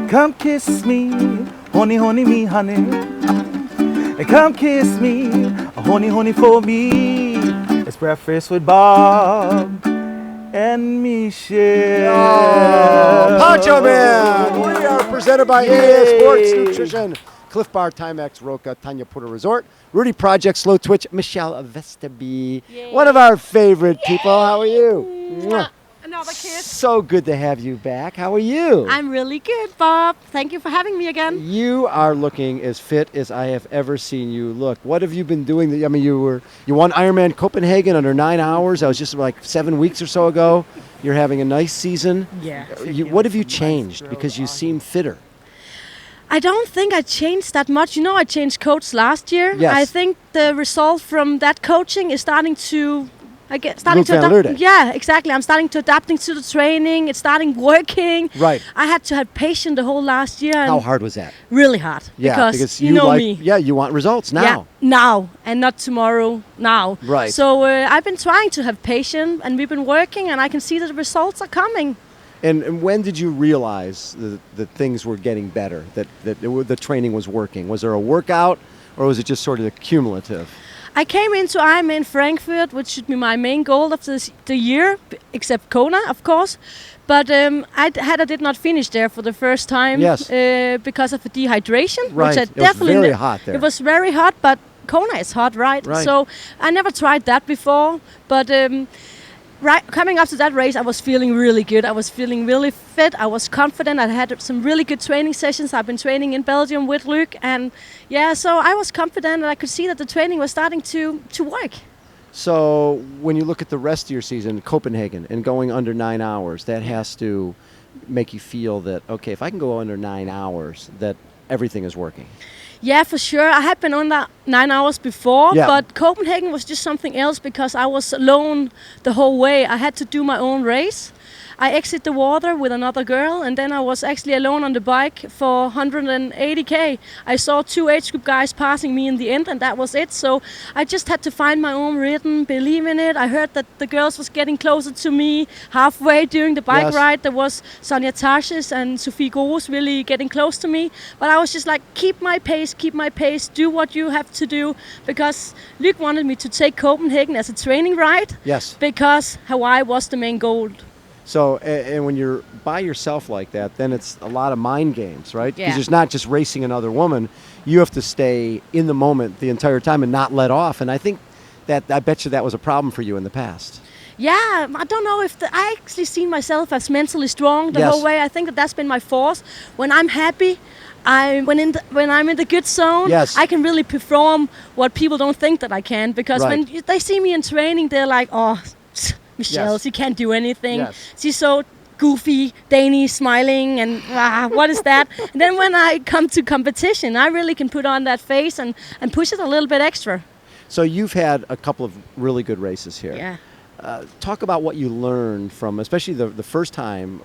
Come kiss me, honey, honey, me, honey. Come kiss me, honey, honey, for me. It's breakfast with Bob and Michelle. Oh, Poncho Man! We are presented by AA Sports Nutrition. Cliff Bar, Timex, Roca, Tanya Porter Resort, Rudy Project, Slow Twitch, Michelle Vesterby. Yay. One of our favorite people. How are you? Mwah. Another kiss. So good to have you back. How are you? I'm really good, Bob. Thank you for having me again. You are looking as fit as I have ever seen you look. What have you been doing? I mean, you won Ironman Copenhagen under 9 hours. That was just like 7 weeks or so ago. You're having a nice season. Yeah. What have you changed? Because you seem fitter. I don't think I changed that much. You know, I changed coach last year. Yes. I think the result from that coaching is starting to Luke Van Leeuwen. Yeah, exactly. I'm starting to adapting to the training. It's starting working. Right. I had to have patience the whole last year. How hard was that? Really hard. Yeah, because you know me. Yeah, you want results now. Yeah, now and not tomorrow. Now. Right. So I've been trying to have patience, and we've been working, and I can see that the results are coming. And when did you realize that things were getting better, that the training was working? Was there a workout, or was it just sort of cumulative? I came into Ironman Frankfurt, which should be my main goal of the year, except Kona, of course. But I did not finish there for the first time. Yes. Because of the dehydration. Right. Which I it definitely was very hot there. It was very hot, but Kona is hot, right? Right. So I never tried that before. But coming up to that race, I was feeling really good. I was feeling really fit. I was confident. I had some really good training sessions. I've been training in Belgium with Luke. And yeah, so I was confident, and I could see that the training was starting to work. So when you look at the rest of your season, Copenhagen, and going under 9 hours, that has to make you feel that, okay, if I can go under 9 hours, that everything is working. Yeah, for sure. I had been on that 9 hours before, Yeah. but Copenhagen was just something else because I was alone the whole way. I had to do my own race. I exited the water with another girl, and then I was actually alone on the bike for 180k. I saw 2 age group guys passing me in the end, and that was it. So I just had to find my own rhythm, believe in it. I heard that the girls was getting closer to me halfway during the bike Yes. ride. There was Sonja Tasches and Sophie Gros really getting close to me. But I was just like, keep my pace, do what you have to do. Because Luke wanted me to take Copenhagen as a training ride. Yes. Because Hawaii was the main goal. So, and when you're by yourself like that, then it's a lot of mind games, right? Because Yeah. it's not just racing another woman. You have to stay in the moment the entire time and not let off. And I think I bet you that was a problem for you in the past. Yeah, I don't know if I actually see myself as mentally strong the Yes. whole way. I think that's been my force. When I'm happy, when I'm in the good zone, Yes. I can really perform what people don't think that I can. Because Right. when they see me in training, they're like, oh, Michelle, Yes. she can't do anything. Yes. She's so goofy, Danish, smiling, and what is that? And then when I come to competition, I really can put on that face and push it a little bit extra. So you've had a couple of really good races here. Yeah. Talk about what you learned from, especially the first time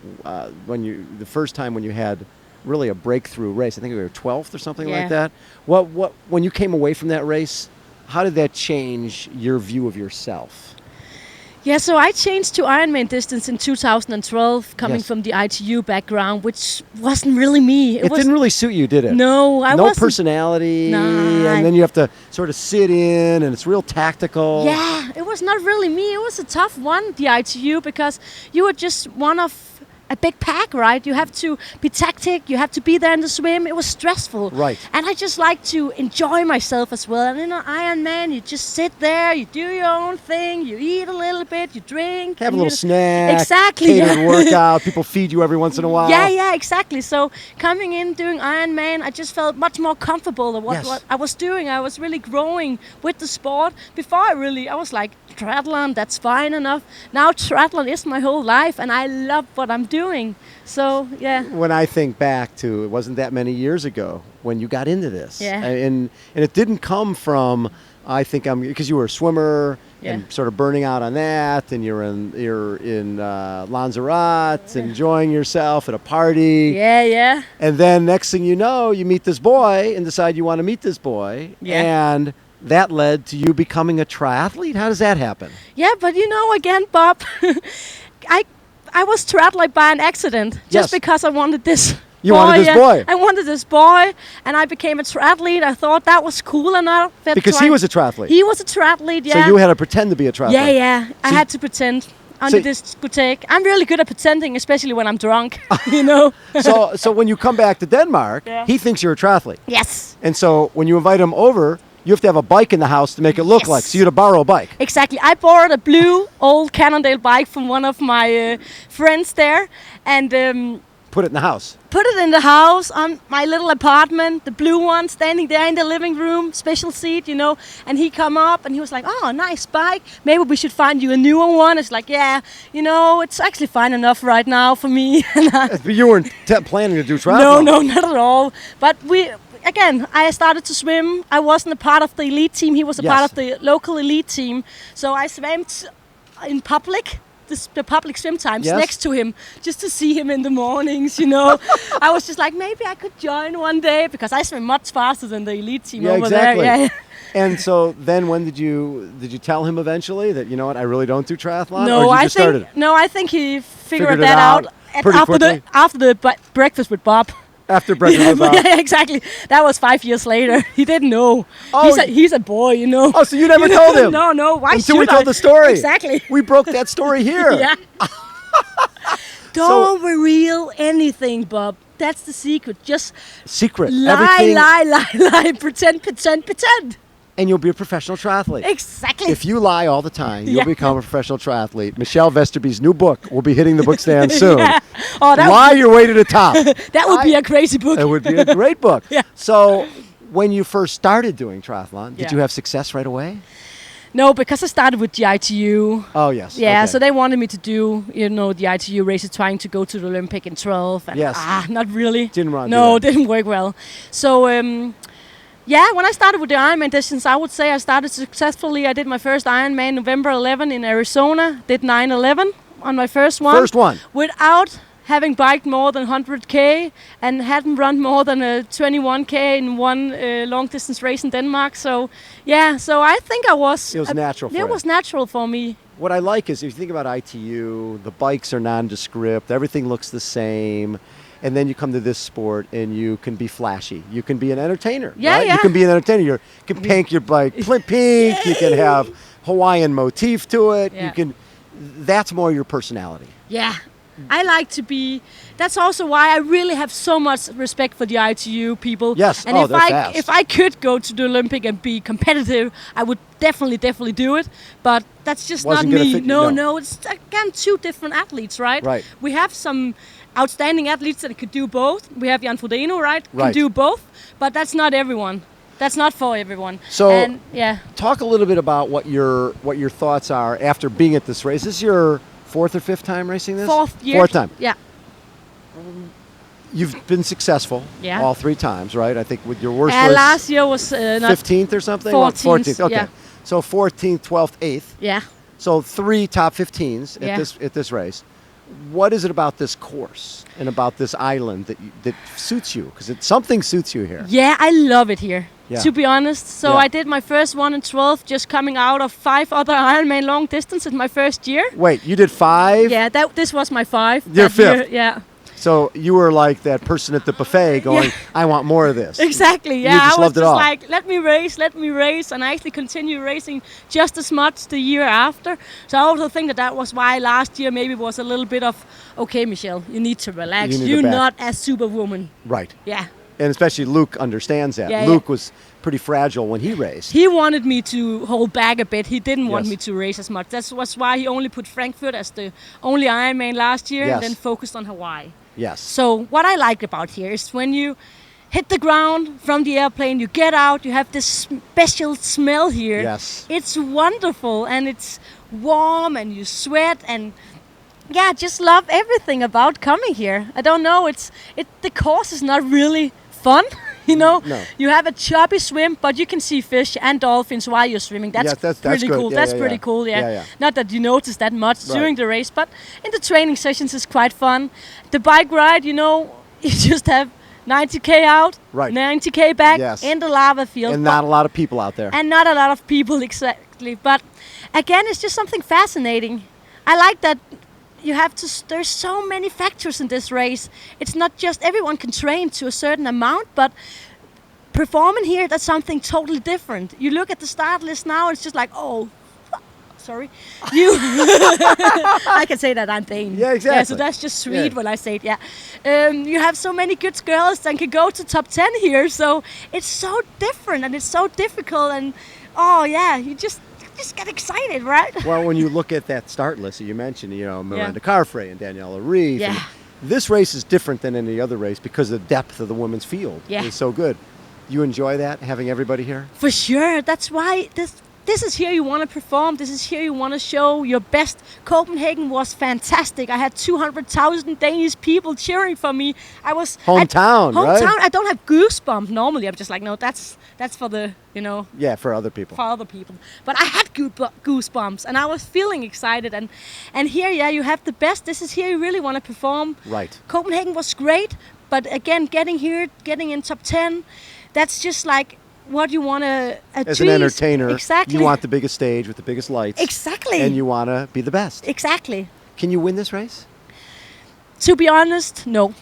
when you had really a breakthrough race. I think you were 12th or something Yeah. like that. What when you came away from that race, how did that change your view of yourself? Yeah, so I changed to Ironman distance in 2012, coming Yes. from the ITU background, which wasn't really me. It didn't really suit you, did it? No, I no wasn't. personality, Nah. and then you have to sort of sit in, and it's real tactical. Yeah, it was not really me. It was a tough one, the ITU, because you were just one of a big pack, right? You have to be tactic, you have to be there in the swim. It was stressful. Right. And I just like to enjoy myself as well. And in an Ironman, you just sit there, you do your own thing, you eat a little bit, you drink. Have a and little snack. Exactly. Catered Yeah. workout. People feed you every once in a while. Yeah, exactly. So coming in, doing Ironman, I just felt much more comfortable with Yes. what I was doing. I was really growing with the sport. Before I was like, triathlon, that's fine enough. Now triathlon is my whole life, and I love what I'm doing. So, yeah. When I think back to, it wasn't that many years ago when you got into this. Yeah. And it didn't come from, I think because you were a swimmer Yeah. and sort of burning out on that, and you're in Lanzarote, enjoying yourself at a party. Yeah. And then next thing you know, you meet this boy and decide you want to meet this boy. Yeah. And that led to you becoming a triathlete. How does that happen? Yeah, but again, Bob, I was triathlete by an accident, just Yes. because I wanted this. You wanted this boy. I wanted this boy, and I became a triathlete. I thought that was cool enough. Because he was a triathlete. He was a triathlete, yeah. So you had to pretend to be a triathlete. Yeah. I had to pretend under this discotheque. I'm really good at pretending, especially when I'm drunk, you know. So when you come back to Denmark, Yeah. he thinks you're a triathlete. Yes. And so when you invite him over, you have to have a bike in the house to make it look Yes. like. So you had to borrow a bike. Exactly. I borrowed a blue old Cannondale bike from one of my friends there, and Put it in the house. put it in the house on my little apartment, the blue one, standing there in the living room, special seat, you know. And he come up and he was like, "Oh, nice bike. Maybe we should find you a newer one." It's like, "Yeah, you know, it's actually fine enough right now for me." But you weren't planning to do triathlon. No, not at all. But I started to swim. I wasn't a part of the elite team. He was a Yes. part of the local elite team. So I swam in public. The public swim times Yes. next to him, just to see him in the mornings, you know. I was just like, maybe I could join one day, because I swim much faster than the elite team Yeah, over exactly. there. Yeah. And so then when did you tell him eventually that, you know what, I really don't do triathlon? No, or did you I just started it? I think he figured Figured it that out out pretty quickly? after the breakfast with Bob. After breakfast with Bob. Yeah, exactly. That was 5 years later. He didn't know. Oh, he's a boy, you know. Oh, so you never told him? No. Why Until should we told I? the story. Exactly. We broke that story here. Yeah. Don't reveal anything, Bob. That's the secret. Just Secret. lie, Everything. lie. Pretend. And you'll be a professional triathlete. Exactly. If you lie all the time, you'll Yeah. become a professional triathlete. Michelle Vesterby's new book will be hitting the bookstand soon. Yeah. Oh, Lie your way to the top. that would be a crazy book. It would be a great book. Yeah. So when you first started doing triathlon, did Yeah. you have success right away? No, because I started with the ITU. Oh, yes. Yeah, Okay. so they wanted me to do, you know, the ITU races, trying to go to the Olympic in 12. And Yes. not really. Didn't want to No, do it that. didn't work well. So, when I started with the Ironman distance, I would say I started successfully. I did my first Ironman November 11 in Arizona, did 9/11 on my first one. First one. Without having biked more than 100K and hadn't run more than a 21K in one long distance race in Denmark. So, so I think I was... It was natural for It you. was natural for me. What I like is if you think about ITU, the bikes are nondescript, everything looks the same. And then you come to this sport and you can be flashy. You can be an entertainer. Yeah, right? yeah. You can be an entertainer. You can paint your bike pink. You can have Hawaiian motif to it. Yeah. That's more your personality. Yeah. I like to be. That's also why I really have so much respect for the ITU people. Yes. And Oh, if they're I fast. if I could go to the Olympic and be competitive, I would definitely do it. But that's just Wasn't not gonna me. fit you, No. It's again two different athletes, right? Right. We have some outstanding athletes that could do both. We have Jan Frodeno, right? Can Right. do both, but that's not everyone. That's not for everyone. So- and yeah. Talk a little bit about what your thoughts are after being at this race. Is this your fourth or fifth time racing this? Fourth year. Fourth time. Yeah. You've been successful Yeah. all three times, right? I think with your worst And was last year was not 15th or something? 14th, Okay. yeah. So 14th, 12th, 8th. Yeah. So 3 top 15s Yeah. at this race. What is it about this course and about this island that suits you? Because something suits you here. Yeah, I love it here. Yeah. To be honest. So Yeah. I did my first one in 12, just coming out of 5 other Ironman long distance in my first year. Wait, you did 5? Yeah, this was my 5. Your that year, fifth. yeah. So you were like that person at the buffet going, I want more of this. Exactly. Yeah, just I was loved it just all. like, let me race, and I actually continue racing just as much the year after. So I also think that was why last year maybe was a little bit of, okay, Michelle, you need to relax. You need You're to back. not a superwoman. Right. Yeah. And especially Luke understands that. Yeah, Luke was pretty fragile when he raced. He wanted me to hold back a bit. He didn't want Yes. me to race as much. That was why he only put Frankfurt as the only Ironman last year, Yes. and then focused on Hawaii. Yes. So what I like about here is when you hit the ground from the airplane, you get out, you have this special smell here. Yes. It's wonderful, and it's warm, and you sweat, and just love everything about coming here. I don't know, the course is not really fun. You know, No. you have a choppy swim, but you can see fish and dolphins while you're swimming. That's, Yes, that's pretty good. cool. Yeah, that's yeah, pretty yeah. cool. Yeah. Yeah, yeah. Not that you notice that much Right. during the race, but in the training sessions it's quite fun. The bike ride, you know, you just have 90K out, Right. 90K back Yes. in the lava field, And not a lot of people out there. and not a lot of people exactly. But again, it's just something fascinating. I like that. you have to. There's so many factors in this race. It's not just everyone can train to a certain amount, but performing here, that's something totally different. You look at the start list now, it's just like, oh, sorry, you. I can say that I'm Dane. Yeah, exactly. Yeah, so that's just sweet Yeah. when I say it. Yeah, you have so many good girls that can go to top 10 here. So it's so different and it's so difficult. And oh yeah, you just get excited, right? Well, when you look at that start list that you mentioned, Miranda Carfrey and Daniela Reef. Yeah. And this race is different than any other race because the depth of the women's field is so good. You enjoy that, having everybody here? For sure. That's why this is here you want to perform. This is here you want to show your best. Copenhagen was fantastic. I had 200,000 Danish people cheering for me. I was hometown, right? I don't have goosebumps normally. I'm just like, no, that's for the, Yeah, for other people. For other people. But I had goosebumps and I was feeling excited. And here, you have the best. This is here you really want to perform. Right. Copenhagen was great, but again, getting here, getting in top 10, that's just like what you want to achieve. As an entertainer, exactly. you want the biggest stage with the biggest lights. Exactly. And you want to be the best. Exactly. Can you win this race? To be honest, no.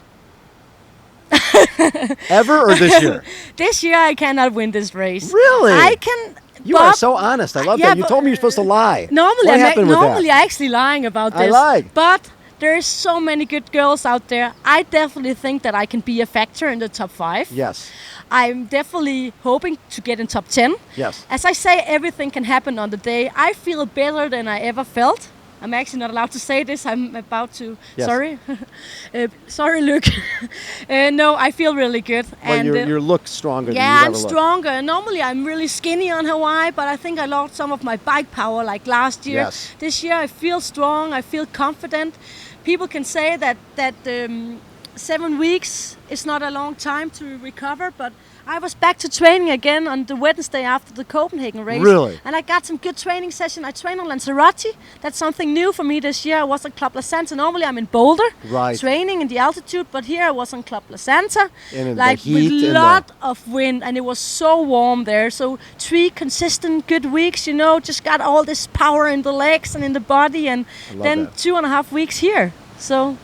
Ever or this year? This year I cannot win this race. Really? I can. You are so honest. I love that. You told me you're supposed to lie. Normally, what happened with that? I'm actually lying about this. I lied. But there's so many good girls out there. I definitely think that I can be a factor in the top 5. Yes. I'm definitely hoping to get in top 10. Yes. As I say, everything can happen on the day. I feel better than I ever felt. I'm actually not allowed to say this. I'm about to. Yes. Sorry. Sorry, Luke. No, I feel really good. Well, and you look stronger than you yeah, ever I'm looked. stronger. Normally, I'm really skinny on Hawaii, but I think I lost some of my bike power like last year. Yes. This year, I feel strong. I feel confident. People can say that 7 weeks is not a long time to recover, but I was back to training again on the Wednesday after the Copenhagen race. Really? And I got some good training session. I trained on Lanzarote. That's something new for me this year. I was on Club La Santa. Normally I'm in Boulder, Right. training in the altitude, but here I was on Club La Santa, And in like the heat with and lot of wind, and it was so warm there. So 3 consistent good weeks, just got all this power in the legs and in the body, and love then that. 2.5 weeks here. So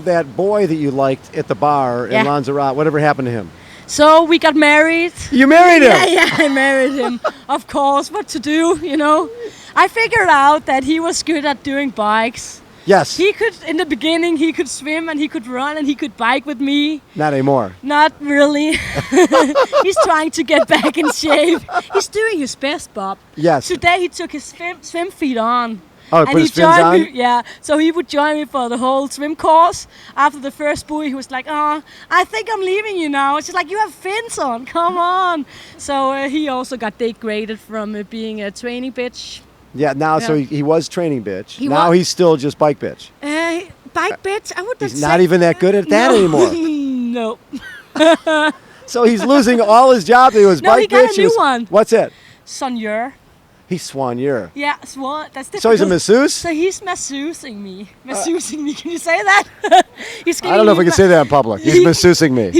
that boy that you liked at the bar in Lanzarote, whatever happened to him? So we got married. You married him? Yeah, I married him. Of course, what to do, I figured out that he was good at doing bikes. Yes. He could, in the beginning, he could swim and he could run and he could bike with me. Not anymore. Not really. He's trying to get back in shape. He's doing his best, Bob. Yes. Today he took his swim feet on. Oh, put his fins on? Me, yeah, so he would join me for the whole swim course. After the first buoy, he was like, "Oh, I think I'm leaving you now." It's just like, "You have fins on, come on." So he also got degraded from being a training bitch. Yeah, now, so he was training bitch. He He's still just bike bitch. Bike bitch, I would not say. He's not even that good at that anymore. No. So he's losing all his job. He was No, bike he got bitch. a new one. What's it? Sonier. He's Swannier. Yeah, Swan. That's difficult. So he's a masseuse? So he's masseusing me. Masseusing me. Can you say that? He's I don't know if I can say that in public. He's masseusing me.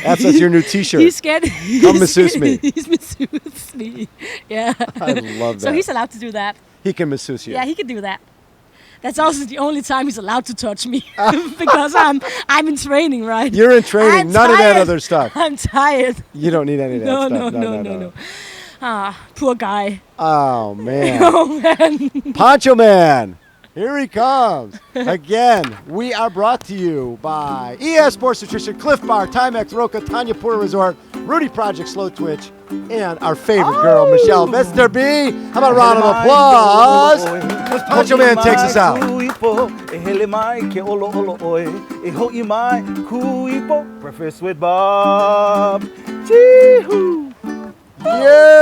That's your new T-shirt. He's getting. Come masseuse me. He's masseuse me. Yeah. I love that. So he's allowed to do that. He can masseuse you. Yeah, he can do that. That's also the only time he's allowed to touch me because I'm in training, right? You're in training. None of that other stuff. I'm tired. You don't need any of that stuff. No. Ah, poor guy. Oh, man. Oh, man. Poncho Man. Here he comes. Again, we are brought to you by ES Sports Nutrition, Cliff Bar, Timex, Roca, Tanya Pura Resort, Rudy Project, Slow Twitch, and our favorite girl, Michelle Vesterby. How about a round of applause? Poncho Man takes us out. Breakfast with Bob. Chee-hoo. Yeah.